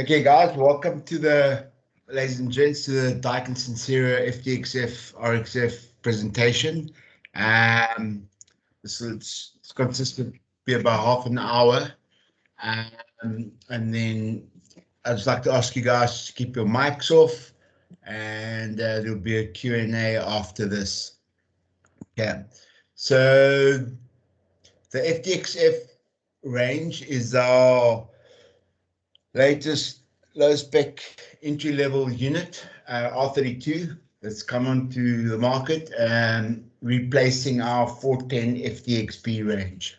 Okay, guys, welcome to ladies and gents, to the Daikin Sensira FTXF RXF presentation. It's consistent to be about half an hour. And then I'd just like to ask you guys to keep your mics off, and there'll be a Q&A after this. Okay, so the FTXF range is our latest low-spec entry-level unit, R32, that's come onto the market and replacing our 410 FTXB range.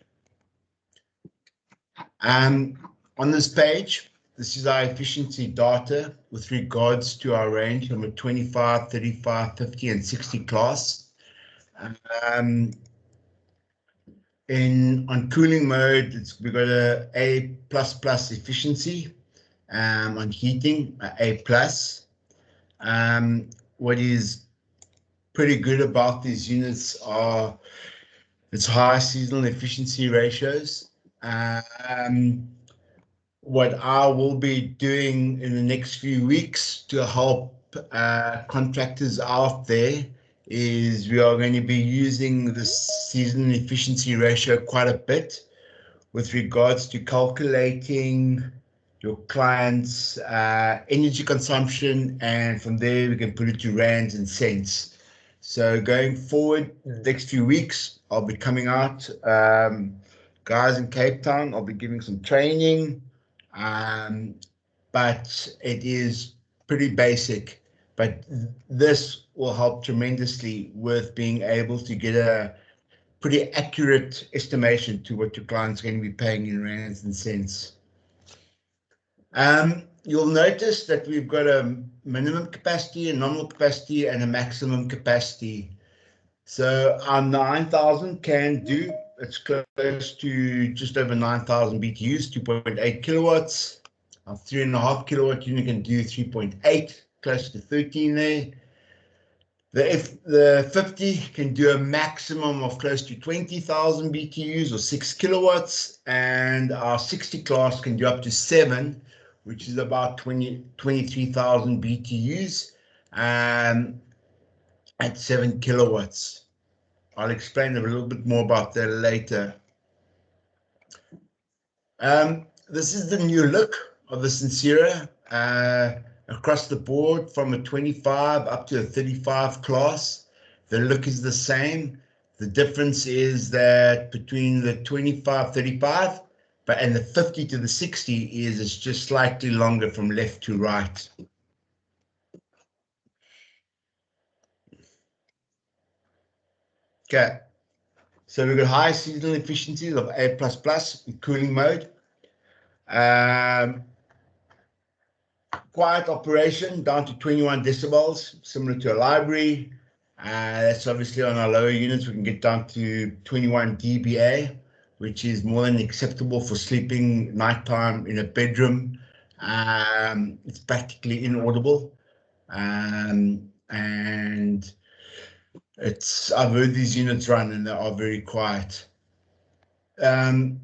On this page, this is our efficiency data with regards to our range from a 25, 35, 50, and 60 class. On cooling mode, we've got a A++ efficiency. On heating, A+. What is pretty good about these units are its high seasonal efficiency ratios. What I will be doing in the next few weeks to help contractors out there is we are going to be using the seasonal efficiency ratio quite a bit with regards to calculating your client's energy consumption, and from there we can put it to rands and cents. So going forward, the next few weeks, I'll be coming out, guys in Cape Town, I'll be giving some training, but it is pretty basic. But this will help tremendously with being able to get a pretty accurate estimation to what your client's going to be paying in rands and cents. You'll notice that we've got a minimum capacity, a nominal capacity, and a maximum capacity. So our 9,000 can do, it's close to just over 9,000 BTUs, 2.8 kilowatts. Our 3.5 kilowatt unit can do 3.8, close to 13 there. The 50 can do a maximum of close to 20,000 BTUs or 6 kilowatts, and our 60 class can do up to 7, which is about 23,000 BTUs at 7 kilowatts. I'll explain a little bit more about that later. This is the new look of the Sensira across the board from a 25 up to a 35 class. The look is the same. The difference is that between the 25, 35, and the 50 to the 60 it's just slightly longer from left to right. Okay, so we've got high seasonal efficiencies of A++ in cooling mode. Quiet operation down to 21 decibels, similar to a library. That's obviously on our lower units, we can get down to 21 dBA, which is more than acceptable for sleeping nighttime in a bedroom. It's practically inaudible. And I've heard these units run and they are very quiet. The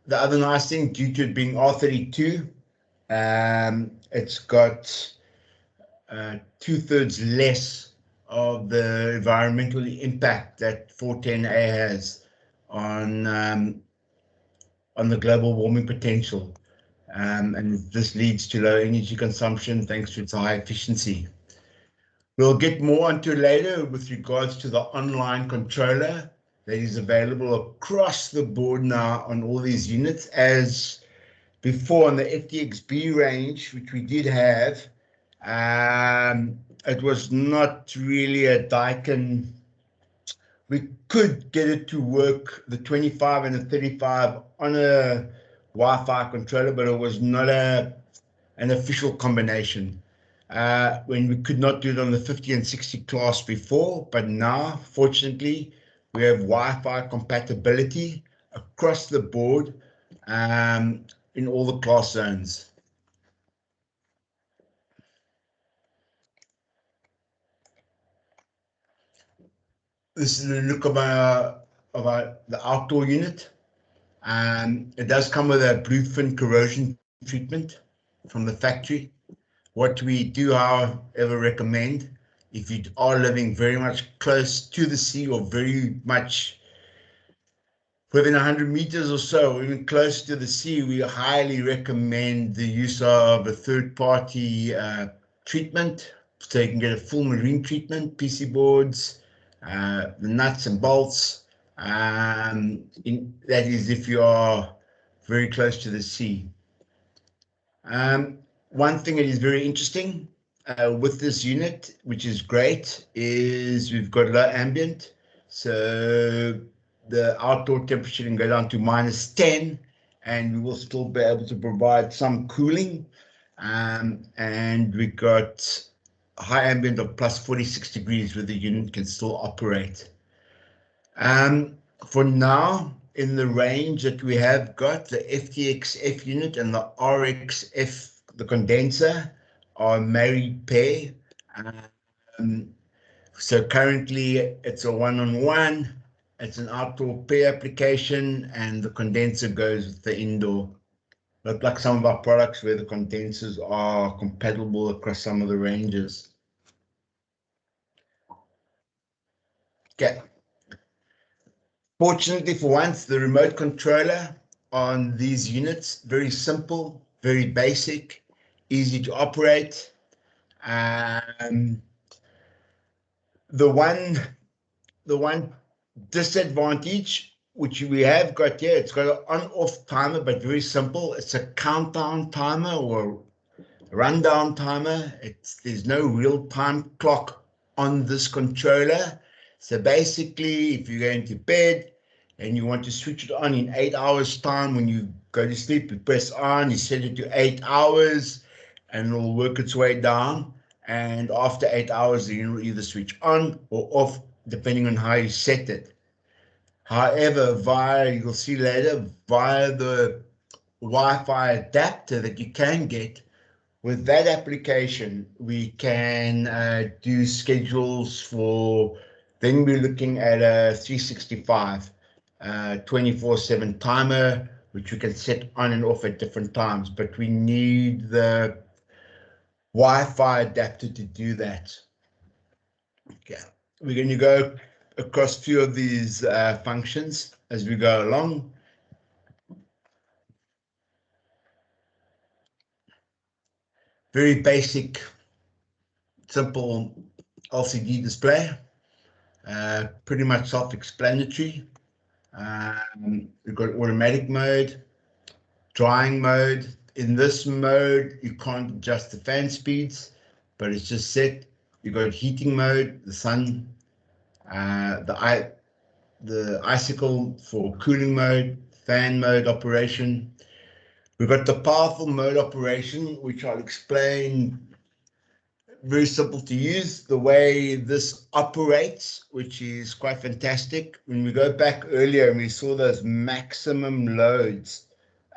other nice thing, due to it being R32, it's got 2/3 less of the environmental impact that 410A has on the global warming potential, and this leads to low energy consumption thanks to its high efficiency. We'll get more onto it later with regards to the online controller that is available across the board now on all these units. As before on the FTXB range, which we did have, it was not really a Daikin. We could get it to work, the 25 and the 35, on a Wi-Fi controller, but it was not an official combination. When we could not do it on the 50 and 60 class before, but now, fortunately, we have Wi-Fi compatibility across the board in all the class zones. This is the look of the outdoor unit. It does come with a bluefin corrosion treatment. from the factory. What we do, however, recommend, if you are living very much close to the sea or very much within 100 meters or so, even close to the sea, we highly recommend the use of a third-party treatment, so you can get a full marine treatment, PC boards, the nuts and bolts. That is if you are very close to the sea. One thing that is very interesting with this unit, which is great, is we've got low ambient. So the outdoor temperature can go down to -10, and we will still be able to provide some cooling. And we got high ambient of plus 46 degrees where the unit can still operate. For now, in the range that we have got, the FTXF unit and the RXF, the condenser, are married pair. So currently it's a one-on-one, it's an outdoor pair application, and the condenser goes with the indoor. Not like some of our products where the condensers are compatible across some of the ranges. Okay. Fortunately for once, the remote controller on these units, very simple, very basic, easy to operate. The one disadvantage, which we have got here, it's got an on-off timer, but very simple. It's a countdown timer or rundown timer. There's no real-time clock on this controller. So basically, if you're going to bed and you want to switch it on in 8 hours time, when you go to sleep, you press on, you set it to 8 hours, and it'll work its way down. And after 8 hours, you'll either switch on or off, depending on how you set it. However, you'll see later, via the Wi-Fi adapter that you can get, with that application, we can do schedules for, then we're looking at a 365, 24/7 timer, which we can set on and off at different times, but we need the Wi-Fi adapter to do that. Okay, we're going to go across a few of these functions as we go along. Very basic, simple LCD display, pretty much self-explanatory. We've got automatic mode, drying mode. In this mode, you can't adjust the fan speeds, but it's just set. You've got heating mode, the sun, the icicle for cooling mode, fan mode operation. We've got the powerful mode operation, which I'll explain. Very simple to use, the way this operates, which is quite fantastic. When we go back earlier and we saw those maximum loads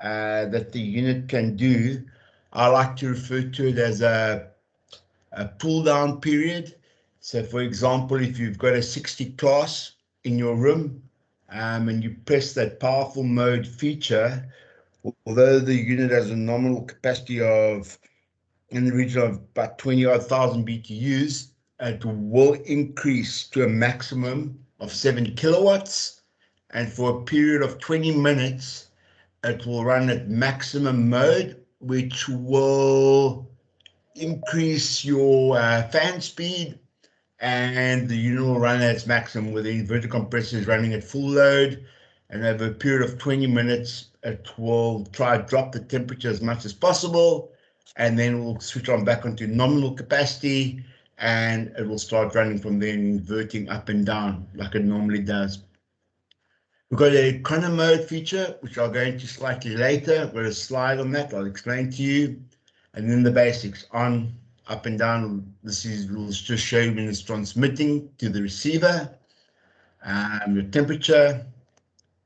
that the unit can do, I like to refer to it as a pull down period. So for example, if you've got a 60 class in your room and you press that powerful mode feature, although the unit has a nominal capacity of in the region of about 20,000 BTUs, it will increase to a maximum of 7 kilowatts. And for a period of 20 minutes, it will run at maximum mode, which will increase your fan speed, and the unit will run at its maximum with the inverter compressors running at full load. And over a period of 20 minutes, it will try to drop the temperature as much as possible, and then we'll switch on back onto nominal capacity, and it will start running from there, inverting up and down like it normally does. We've got a econo mode feature, which I'll go into slightly later. I've got a slide on that I'll explain to you. And then the basics, on, up and down. This will just show you when it's transmitting to the receiver. Your temperature,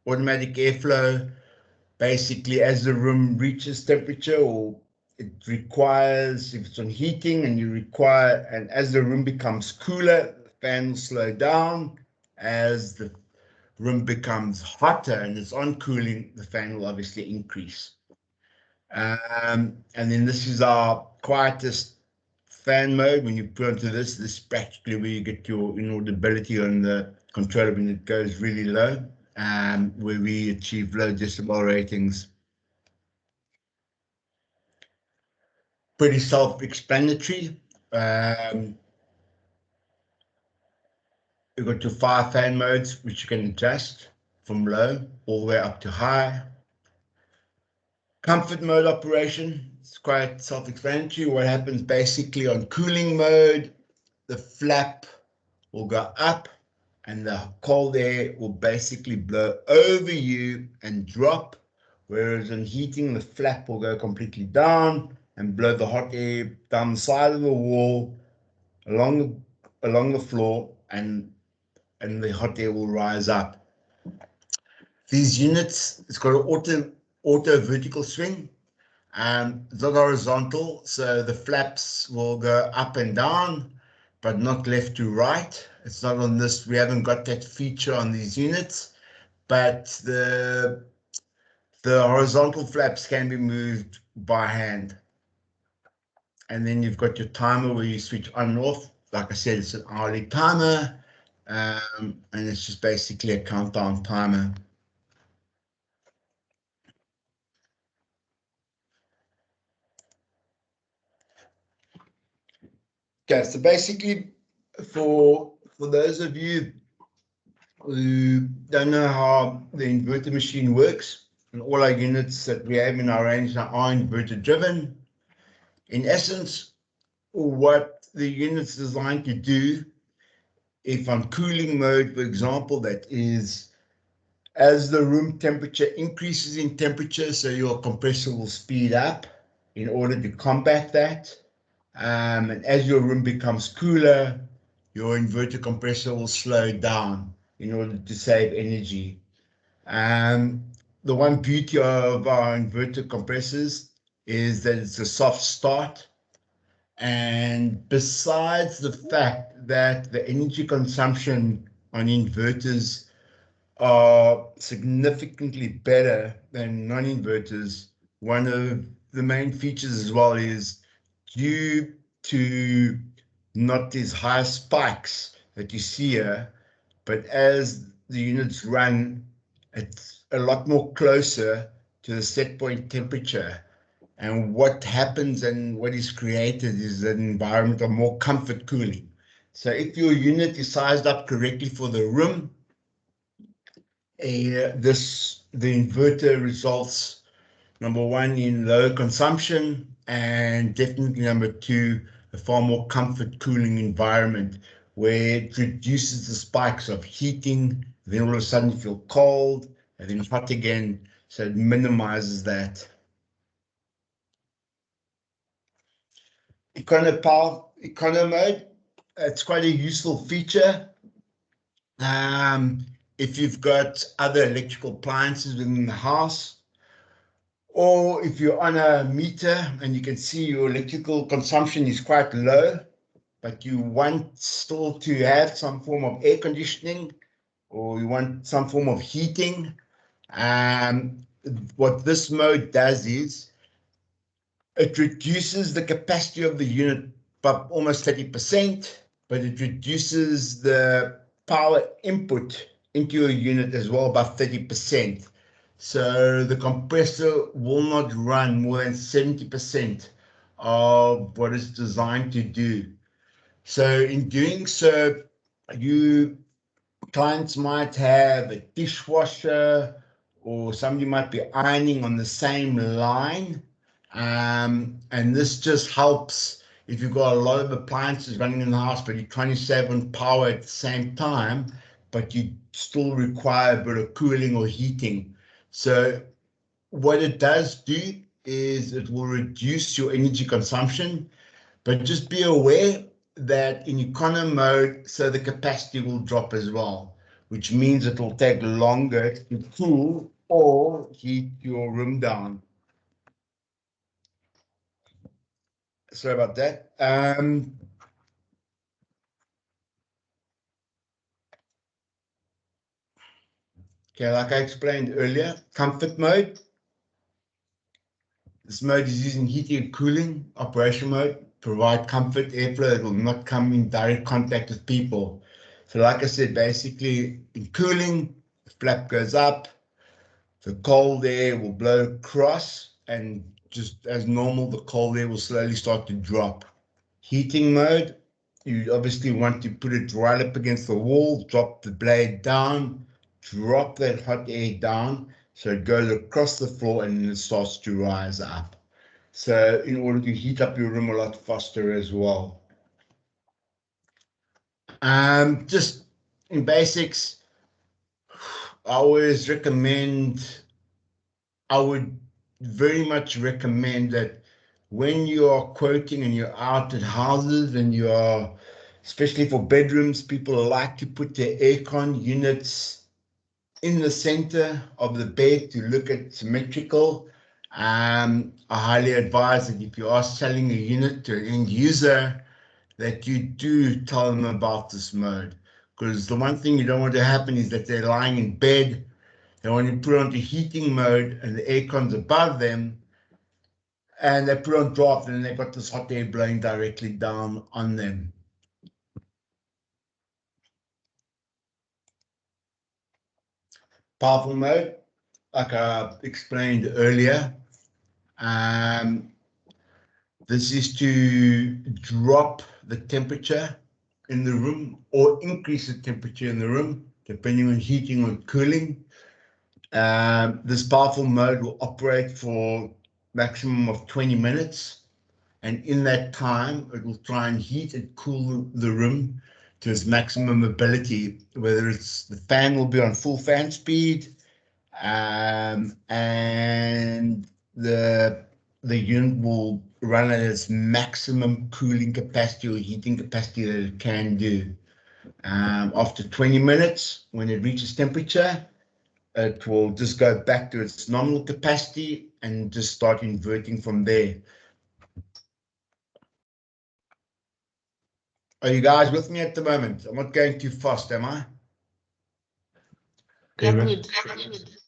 automatic airflow. Basically, as the room reaches temperature, or it requires, if it's on heating and you require, and as the room becomes cooler, the fan will slow down. As the room becomes hotter and it's on cooling, the fan will obviously increase. And then this is our quietest fan mode. When you put onto this is practically where you get your inaudibility on the controller when it goes really low, where we achieve low decibel ratings. Pretty self-explanatory. You've got your 5 fan modes, which you can adjust from low all the way up to high. Comfort mode operation, it's quite self-explanatory. What happens basically on cooling mode, the flap will go up and the cold air will basically blow over you and drop, whereas in heating, the flap will go completely down and blow the hot air down the side of the wall, along the floor, and the hot air will rise up. These units, it's got an auto vertical swing. It's not horizontal, so the flaps will go up and down, but not left to right. It's not on this, we haven't got that feature on these units, but the horizontal flaps can be moved by hand. And then you've got your timer where you switch on and off. Like I said, it's an hourly timer, and it's just basically a countdown timer. Okay, so basically, for those of you who don't know how the inverter machine works, and all our units that we have in our range now are inverter driven. In essence, what the unit's designed to do, if on cooling mode, for example, that is as the room temperature increases in temperature, so your compressor will speed up in order to combat that. And as your room becomes cooler, your inverter compressor will slow down in order to save energy. The one beauty of our inverter compressors is that it's a soft start. And besides the fact that the energy consumption on inverters are significantly better than non-inverters, one of the main features as well is due to not these high spikes that you see here, but as the units run, it's a lot more closer to the set point temperature. And what happens and what is created is an environment of more comfort cooling. So if your unit is sized up correctly for the room, the inverter results, number one, in low consumption, and definitely number two, a far more comfort cooling environment where it reduces the spikes of heating, then all of a sudden you feel cold and then hot again, so it minimizes that. Econo mode, it's quite a useful feature. If you've got other electrical appliances within the house, or if you're on a meter and you can see your electrical consumption is quite low, but you want still to have some form of air conditioning or you want some form of heating, what this mode does is it reduces the capacity of the unit by almost 30%, but it reduces the power input into your unit as well by 30%. So the compressor will not run more than 70% of what it's designed to do. So in doing so, you clients might have a dishwasher or somebody might be ironing on the same line. And this just helps if you've got a lot of appliances running in the house, but you're trying to save on power at the same time, but you still require a bit of cooling or heating. So what it does do is it will reduce your energy consumption, but just be aware that in econo mode, so the capacity will drop as well, which means it will take longer to cool or heat your room down. Sorry about that. Okay, like I explained earlier, comfort mode. This mode is using heating and cooling operation mode, provide comfort, airflow that will not come in direct contact with people. So like I said, basically in cooling, the flap goes up, the cold air will blow across, and just as normal, the cold air will slowly start to drop. Heating mode, you obviously want to put it right up against the wall, drop the blade down, drop that hot air down, so it goes across the floor and then it starts to rise up. So in order to heat up your room a lot faster as well. Just in basics, I would very much recommend that when you are quoting and you're out at houses and you are, especially for bedrooms, people like to put their aircon units in the center of the bed to look at symmetrical. I highly advise that if you are selling a unit to an end user, that you do tell them about this mode. Because the one thing you don't want to happen is that they're lying in bed, they want to put onto heating mode and the aircon's above them, and they put on draft and they've got this hot air blowing directly down on them. Powerful mode, like I explained earlier, this is to drop the temperature in the room or increase the temperature in the room, depending on heating or cooling. This powerful mode will operate for maximum of 20 minutes. And in that time, it will try and heat and cool the room to its maximum ability, whether it's the fan will be on full fan speed, and the unit will run at its maximum cooling capacity or heating capacity that it can do. After 20 minutes, when it reaches temperature, it will just go back to its nominal capacity and just start inverting from there. Are you guys with me at the moment? I'm not going too fast, am I? Good.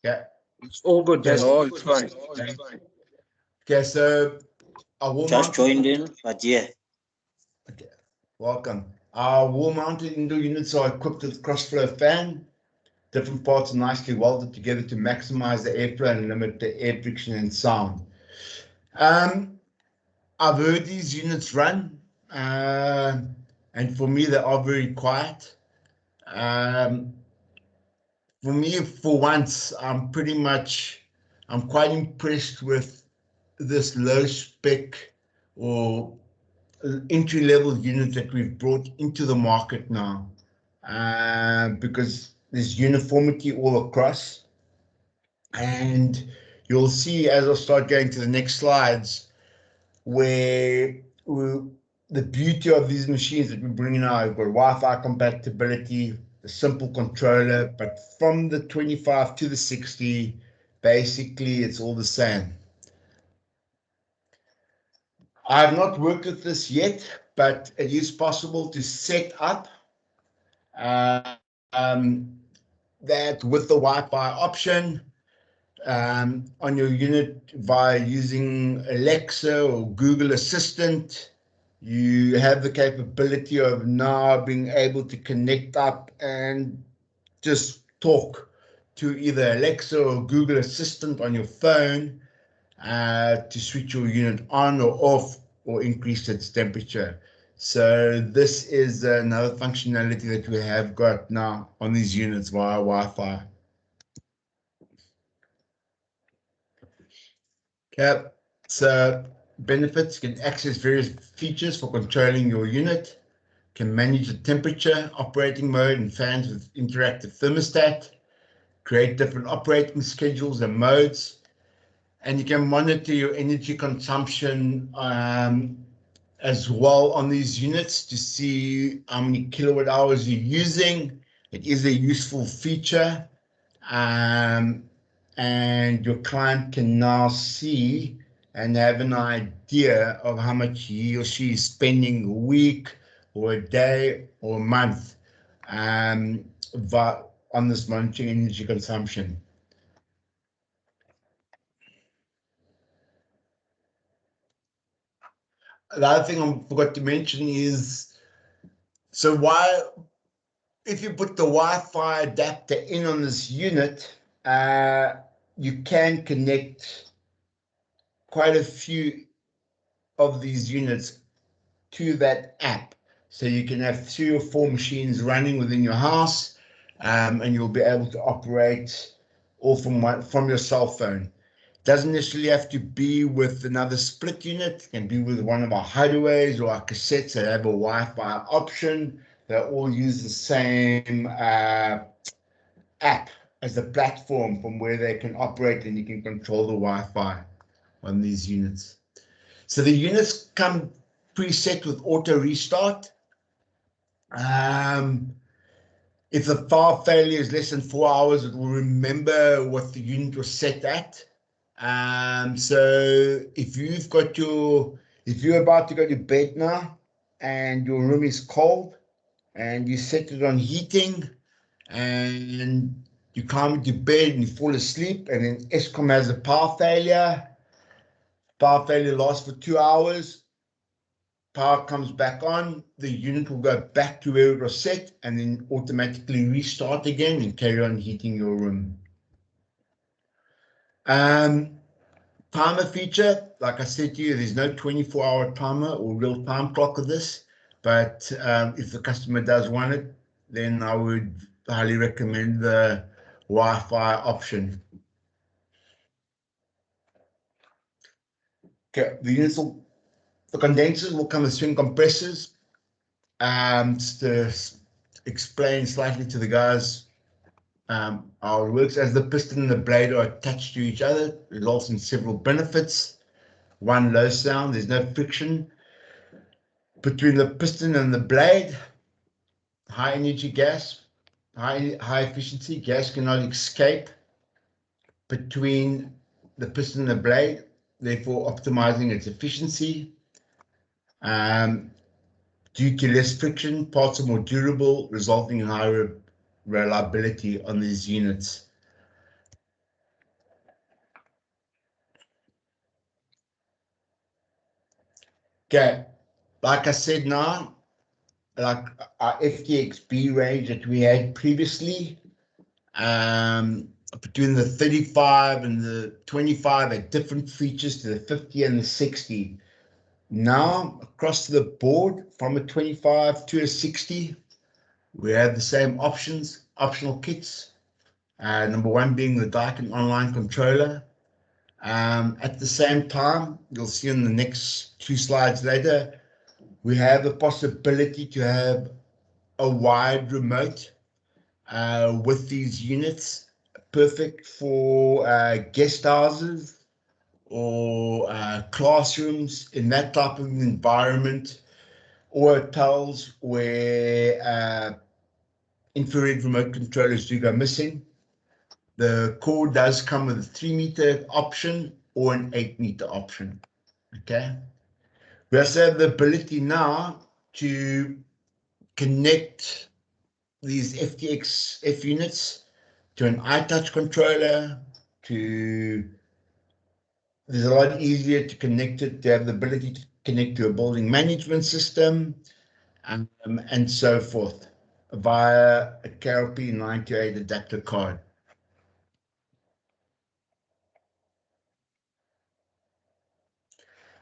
Yeah. It's all good, Yes. Daniel. It's fine. Okay, so I will Just mount joined in, but yeah. Okay, welcome. Our wall-mounted indoor units are equipped with Crossflow fan. Different parts are nicely welded together to maximize the airflow and limit the air friction and sound. I've heard these units run, and for me, they are very quiet. For me, for once, I'm quite impressed with this low spec or entry-level unit that we've brought into the market now, because there's uniformity all across. And you'll see as I start going to the next slides where the beauty of these machines that we're bringing out, we've got Wi-Fi compatibility, a simple controller, but from the 25 to the 60, basically it's all the same. I have not worked with this yet, but it is possible to set up that with the Wi-Fi option on your unit via using Alexa or Google Assistant. You have the capability of now being able to connect up and just talk to either Alexa or Google Assistant on your phone to switch your unit on or off or increase its temperature. So this is another functionality that we have got now on these units via Wi-Fi. Okay, so benefits: can access various features for controlling your unit, can manage the temperature, operating mode, and fans with interactive thermostat, create different operating schedules and modes, and you can monitor your energy consumption as well on these units to see how many kilowatt hours you're using. It is a useful feature, and your client can now see and have an idea of how much he or she is spending a week or a day or a month on this monitoring energy consumption. The other thing I forgot to mention is, so if you put the Wi-Fi adapter in on this unit, you can connect quite a few of these units to that app. So you can have 3 or 4 machines running within your house, and you'll be able to operate all from your cell phone. Doesn't necessarily have to be with another split unit. It can be with one of our hideaways or our cassettes that have a Wi-Fi option. They all use the same app as the platform from where they can operate, and you can control the Wi-Fi on these units. So the units come preset with auto restart. If the power failure is less than 4 hours, it will remember what the unit was set at. So if you're about to go to bed now and your room is cold and you set it on heating and you climb into bed and you fall asleep, and then Eskom has a power failure lasts for 2 hours, power comes back on, the unit will go back to where it was set and then automatically restart again and carry on heating your room. Timer feature, like I said to you, there's no 24-hour timer or real-time clock of this, but if the customer does want it, then I would highly recommend the Wi-Fi option. Okay, the condensers will come with swing compressors. Just to explain slightly to the guys how it works, as the piston and the blade are attached to each other, it results in several benefits. One, low sound, there's no friction between the piston and the blade. High energy gas, high efficiency gas cannot escape between the piston and the blade, therefore optimizing its efficiency. Due to less friction, parts are more durable, resulting in higher reliability on these units. Okay, like I said now, like our FTXB range that we had previously, between the 35 and the 25 had different features to the 50 and the 60. Now, across the board, from a 25 to a 60, we have the same optional kits. Number one being the Daikin online controller. At the same time, you'll see in the next 2 slides later, we have the possibility to have a wide remote with these units, perfect for guest houses or classrooms in that type of environment, or hotels where infrared remote controllers do go missing. The cord does come with a 3-meter option or an 8-meter option. Okay. We also have the ability now to connect these FTX F units to an iTouch controller. There's a lot easier to connect it, to have the ability to connect to a building management system, and so forth via a KLP 98 adapter card.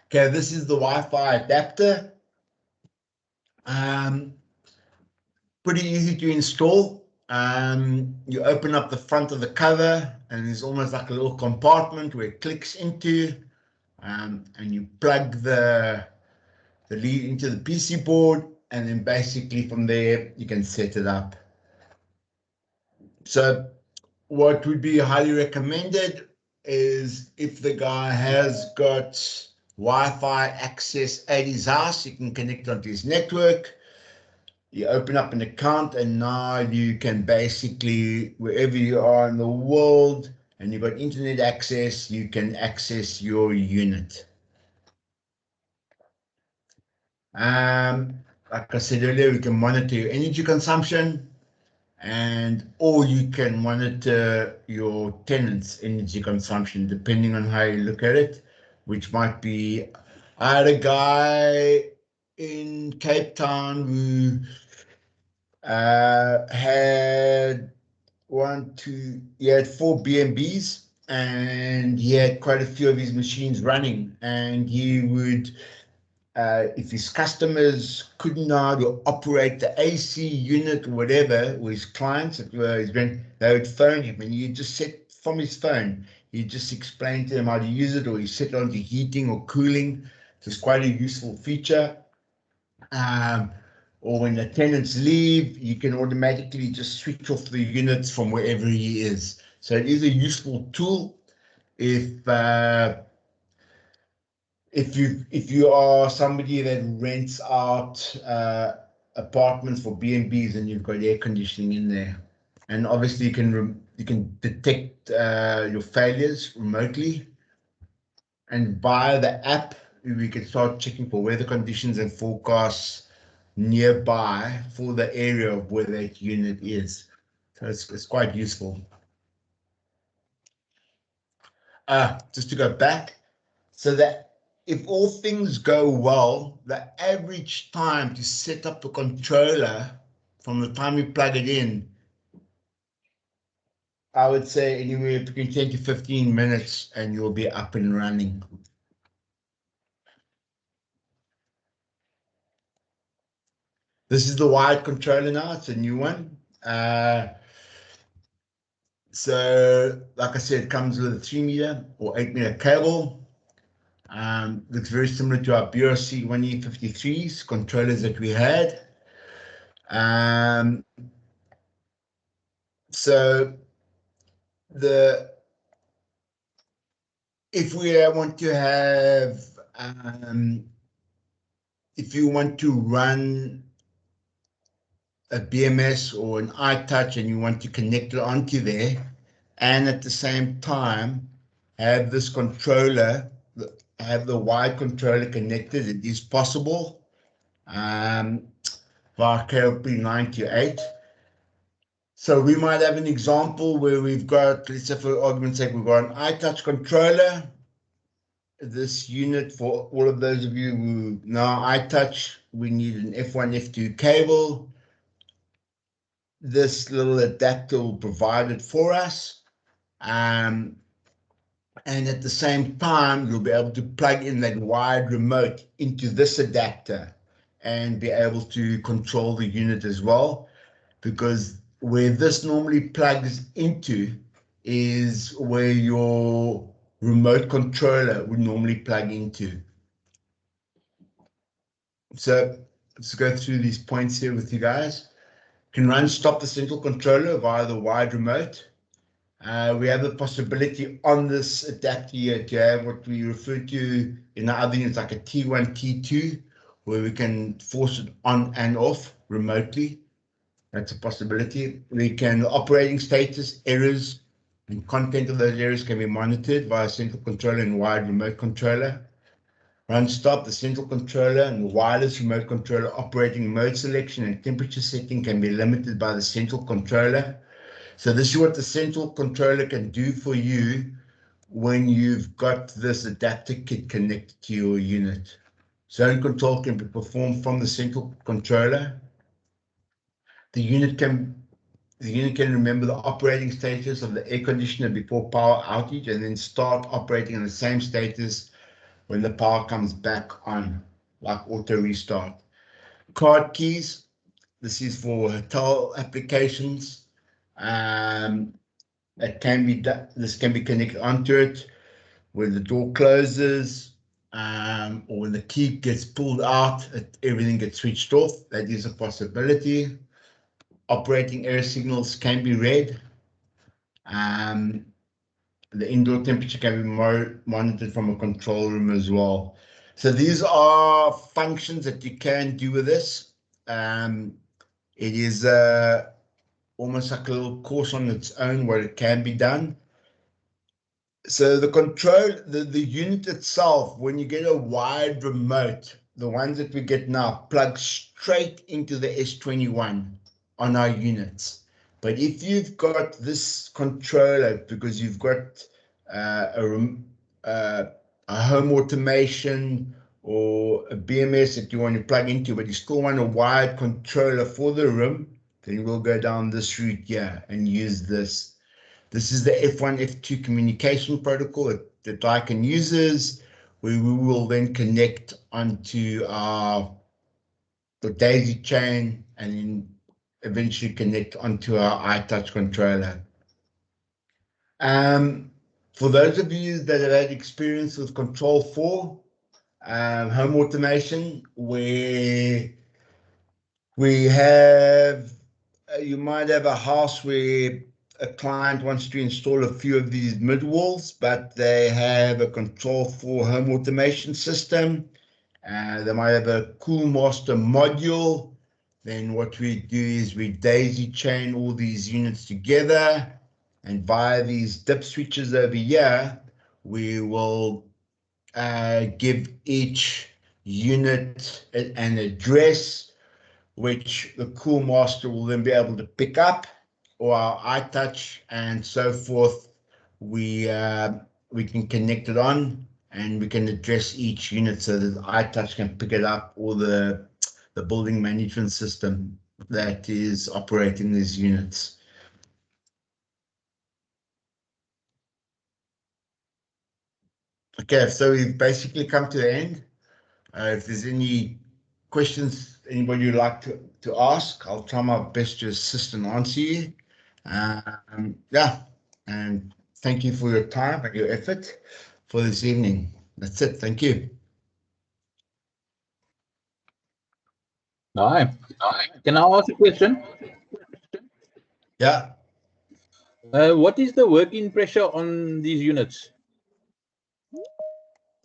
Okay, this is the Wi-Fi adapter. Pretty easy to install. You open up the front of the cover, and there's almost like a little compartment where it clicks into, and you plug the lead into the PC board, and then basically from there you can set it up. So what would be highly recommended is if the guy has got Wi-Fi access at his house, you can connect onto his network. You open up an account, and now you can basically, wherever you are in the world and you've got internet access, you can access your unit. Like I said earlier, we can monitor your energy consumption, or you can monitor your tenant's energy consumption, depending on how you look at it, which might be I had a guy in Cape Town who had he had 4 BNBs, and he had quite a few of his machines running, and he would, if his customers couldn't know how to operate the AC unit or whatever, or his clients, they would phone him, and he'd just set from his phone. He'd just explain to them how to use it, or he set it onto heating or cooling. So it's quite a useful feature. Um, or when the tenants leave, you can automatically just switch off the units from wherever he is. So it is a useful tool if if you are somebody that rents out apartments for B&Bs and you've got air conditioning in there. And obviously you can detect your failures remotely, and via the app we can start checking for weather conditions and forecasts nearby for the area of where that unit is. So it's quite useful. Just to go back, so that if all things go well, the average time to set up the controller from the time you plug it in, I would say anywhere between 10 to 15 minutes and you'll be up and running. This is the wired controller now, it's a new one. So, like I said, it comes with a 3-meter or 8-meter cable. Looks very similar to our BRC 1E53s controllers that we had. So if we want to have, if you want to run a BMS or an iTouch and you want to connect it onto there, and at the same time have this controller, have the wired controller connected, it is possible via KLP98. So we might have an example where we've got, let's say for argument's sake, we've got an iTouch controller. This unit, for all of those of you who know iTouch, we need an F1, F2 cable. This little adapter will provide it for us. And at the same time, you'll be able to plug in that wired remote into this adapter and be able to control the unit as well, because where this normally plugs into is where your remote controller would normally plug into. So let's go through these points here with you guys. You can run stop the central controller via the wired remote. We have the possibility on this adapter here to have what we refer to in our other units like a T1, T2, where we can force it on and off remotely. That's a possibility. We can, operating status, errors, and content of those errors can be monitored via central controller and wired remote controller. Run stop, the central controller and the wireless remote controller operating mode selection and temperature setting can be limited by the central controller. So this is what the central controller can do for you when you've got this adapter kit connected to your unit. Zone control can be performed from the central controller. The unit can remember the operating status of the air conditioner before power outage and then start operating in the same status when the power comes back on, like auto restart. Card keys, this is for hotel applications. This can be connected onto it when the door closes, or when the key gets pulled out, everything gets switched off. That is a possibility. Operating error signals can be read. The indoor temperature can be monitored from a control room as well. So these are functions that you can do with this. It is almost like a little course on its own where it can be done. So the unit itself, when you get a wired remote, the ones that we get now plug straight into the S21 on our units. But if you've got this controller, because you've got a home automation or a BMS that you want to plug into, but you still want a wired controller for the room, then we'll go down this route here and use this. This is the F1, F2 communication protocol that Daikin uses, where we will then connect onto the daisy chain and then eventually connect onto our iTouch controller. For those of you that have had experience with Control 4, home automation, where we have, you might have a house where a client wants to install a few of these midwalls, but they have a Control 4 home automation system. They might have a Cool Master module. Then what we do is we daisy chain all these units together, and via these dip switches over here, we will give each unit an address, which the Cool Master will then be able to pick up, or our iTouch and so forth. We can connect it on, and we can address each unit so that iTouch can pick it up, or the building management system that is operating these units. Okay, so we've basically come to the end. If there's any questions anybody would like to ask, I'll try my best to assist and answer you. Yeah, and thank you for your time and your effort for this evening. That's it. Thank you. Hi. Can I ask a question? Yeah. What is the working pressure on these units?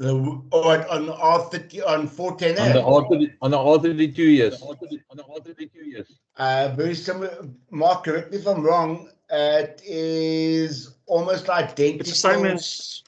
On R30 on 410A. On the R32, yes. Very similar. Mark, correct me if I'm wrong. It is almost identical. It's the same as